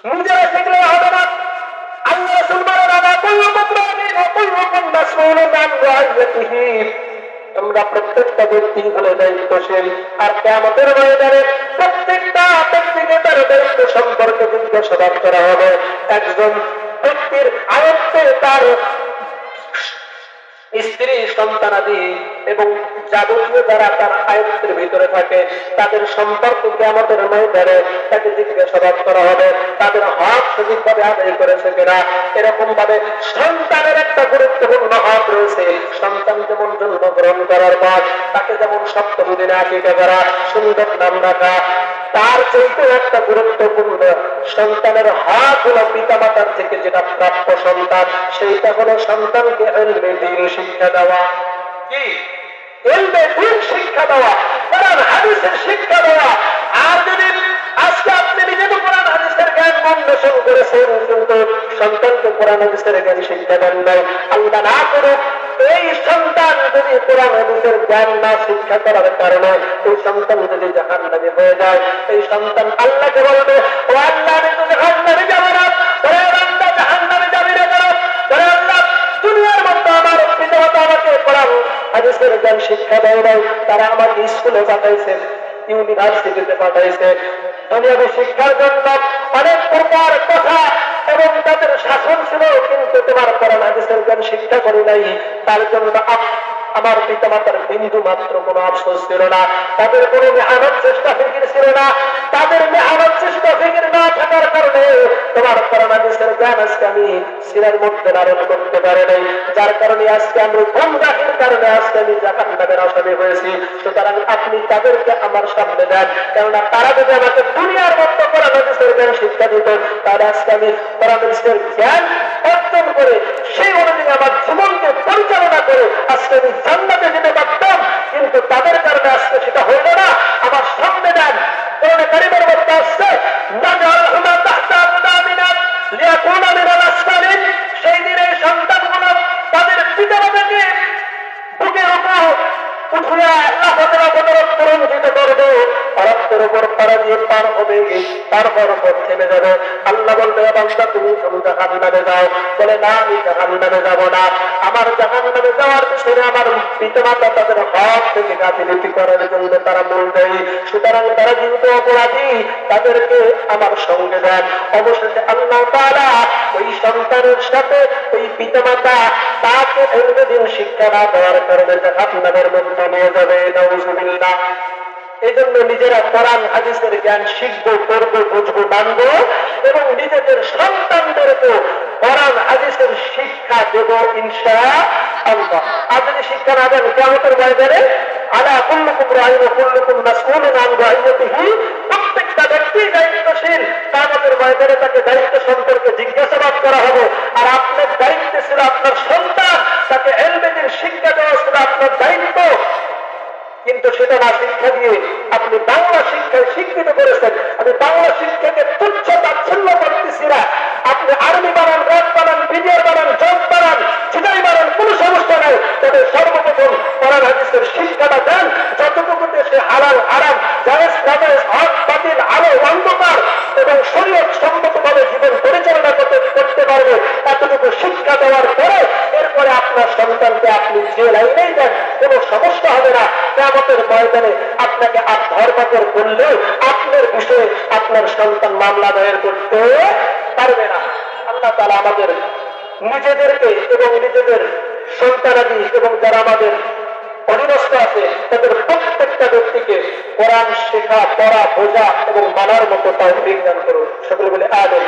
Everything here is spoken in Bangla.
নিজেরা শিখলে হবে না। আল্লাহ রাসূল বলেন আলা কুল্লুকুম রাঈন ওয়া কুল্লুকুম মাসউলুন আন রাইয়াতিহি। আমরা প্রত্যেকটা ব্যক্তি হলে দায়িত্বশীল, আর কিয়ামতের ময়দানে প্রত্যেকটা ব্যক্তিকে তার দায়িত্ব সম্পর্কে জিজ্ঞাসাবাদ করা হবে। একজন ব্যক্তির আয়ত্তে তার স্ত্রী, সন্তানাদি এবং যাবতীয় যারা তার আয়ত্তের ভিতরে থাকে তাদের সম্পর্কে কিয়ামতের ময়দানে তাকে জিজ্ঞাসাবাদ করা হবে, তাদের হক সঠিকভাবে আদায় করেছে কিনা। এরকম ভাবে সন্তানের একটা গুরুত্বপূর্ণ হক রয়েছে। সন্তান যেমন জন্মগ্রহণ করার পর তাকে যেমন সপ্তম দিনে আকিকা করা, সুন্দর নাম রাখা, তার চাইতে একটা গুরুত্বপূর্ণ সন্তানের হক হলো পিতামাতার থেকে যেটা প্রাপ্য সন্তান, সেইটা হলো সন্তানকে ইলমে দ্বীন শিক্ষা দেওয়া। কি? ইলমে দ্বীন শিক্ষা দেওয়া, কোরআন হাদিসের শিক্ষা দেওয়া। আর যদি আজকে আপনি নিজেকে কোরআন হাদিসের জ্ঞান অন্বেষণ করেছেন কিন্তু সন্তানকে কোরআন হাদিসের জ্ঞান শিক্ষা দেন নাই, আল্লাহ না করুক এই সন্তান যদি কোরআন হাদিসের জ্ঞান না শিক্ষা করার কারণে এই সন্তান যদি জাহান্নামী হয়ে যায়, এই সন্তান আল্লাহকে বলবে, ও আল্লাহ আমি তো জাহান্নামে যাব না। ওরে বান্দা জাহান্নামে যাবি না কেন? ওরে আল্লাহ দুনিয়ার মধ্যে আমার পিতামাতা আমাকে কোরআন হাদিসের জ্ঞান শিক্ষা দেয় নাই, তারা আমাকে স্কুলে পাঠাইছে, ইউনিভার্সিটিতে পাঠাইছে, দুনিয়াবী শিক্ষার জন্য অনেক প্রকার কথা এবং তাদের শাসন ছিল, কিন্তু তোমার কোরআন হাদিসের জ্ঞান শিক্ষা করি নাই। তার জন্য আমার পিতামাতার বিন্দু মাত্র কোনো আফসোস ছিল না, তাদের কোনো মেহনত চেষ্টা ফিকির ছিল না। তাদের মেহনত চেষ্টা ফিকির না থাকার কারণে তোমার কোরআন হাদিসের জ্ঞান আজকে আমি সিনার মধ্যে ধারণ করতে পারি নাই, যার কারণে আজকে আমি গুমরাহির কারণে আজকে আমি জাহান্নামের আসামি হয়েছি। সুতরাং আপনি তাদেরকে আমার সামনে দেন, কেননা তারা যদি আমাকে দুনিয়ার মধ্যে কোরআন হাদিসের জ্ঞান শিক্ষা দিত, তাহলে আজকে আমি কোরআন হাদিসের জ্ঞান অর্জন করে সেই অনুযায়ী আমার জীবনকে পরিচালনা করে আজকে আমি জান্নাতে যেতে পারতাম, কিন্তু তাদের কারণে আজকে সেটা হইল না। আমার সামনে দেন, কোরআনে কারীমের মধ্যে আসছে নাজালহুমা তাহতা আকদামিনা লিয়াকুনা মিনাল আসফালিন। সেই দিনে সন্তানগুলো তাদের পিতামাতাকে বুকের উপর উঠিয়ে লাফাতে করবে, রক্তের উপর পাড়া দিয়ে পার হবে, তারপর উপর থেমে যাবে। আল্লাহ বলবে, বান্দা তুমি জাহান্নামে যাও। বলে না, আমি জাহান্নামে যাব না। আমার জাহান্নামে যাওয়ার পিছনে আমার পিতামাতা তাদের হক থেকে গাফিলতি করার জন্য তারা মূল দেয়। সুতরাং তারা যেহেতু অপরাধী, তাদেরকে আমার সঙ্গে দেন। অবশেষে আল্লাহ তাআলা ওই সন্তানের সাথে ওই পিতামাতা তাকে ইলমে দ্বীন শিক্ষা না দেওয়ার কারণে জাহান্নামের মধ্যে নিয়ে যাবে। নাউযুবিল্লাহ। এই জন্য নিজেরা কোরআন হাদিসের জ্ঞান শিখবো, করবো, বুঝবো, মানবো এবং নিজেদের সন্তানদেরকে কোরআন হাদিসের শিক্ষা দেব ইনশাআল্লাহ। আর যদি শিক্ষা না দেন, কিয়ামতের ময়দানে আলা কুল্লুকুম রাঈন ওয়া কুল্লুকুম মাসউলুন আন রাইয়াতিহি, প্রত্যেকটা ব্যক্তি দায়িত্বশীল। কিয়ামতের ময়দানে তাকে দায়িত্ব সম্পর্কে জিজ্ঞাসাবাদ করা হবে। আর আপনার দায়িত্ব ছিল আপনার সন্তান, তাকে ইলমে দ্বীন শিক্ষা দেওয়া ছিল আপনার দায়িত্ব, কিন্তু সেটা না শিক্ষা দিয়ে আপনি বাংলা শিক্ষায় শিক্ষিত করেছেন। আমি বাংলা শিক্ষাকে তুচ্ছ তাচ্ছিল্য করতেছি না। আপনি আর্মি বানান, র্যাব বানান, বিডিআর বানান, জব বানান, সেটাই বানান, কোন সমস্যা নাই। তবে সর্বপ্রথম কোরআন হাদিসের শিক্ষাটা দেন, যতটুকুতে সে হালাল হারাম, জায়েজ নাজায়েজ, হক বাতিল, আলো অন্ধকার এবং শরীয়ত সম্মতভাবে জীবন পরিচালনা করতে পারবে, এতটুকু শিক্ষা দেওয়ার পরে এরপরে আপনার সন্তানকে আপনি যে লাইনেই দেন কোনো সমস্যা হবে না। কিয়ামতের ময়দানে আপনাকে ধর্মান্তর করলেও আপনার বিষয়ে আপনার সন্তান মামলা দায়ের করতে পারবে না। আল্লাহ তাআলা আমাদের নিজেদেরকে এবং নিজেদের সন্তানাদি এবং যারা আমাদের অধীনস্থ আছে তাদের প্রত্যেকটা ব্যক্তিকে কোরআন শেখা, পড়া, বোঝা এবং মানার মতো তৌফিক দান করুন। সকলে বলে আমিন।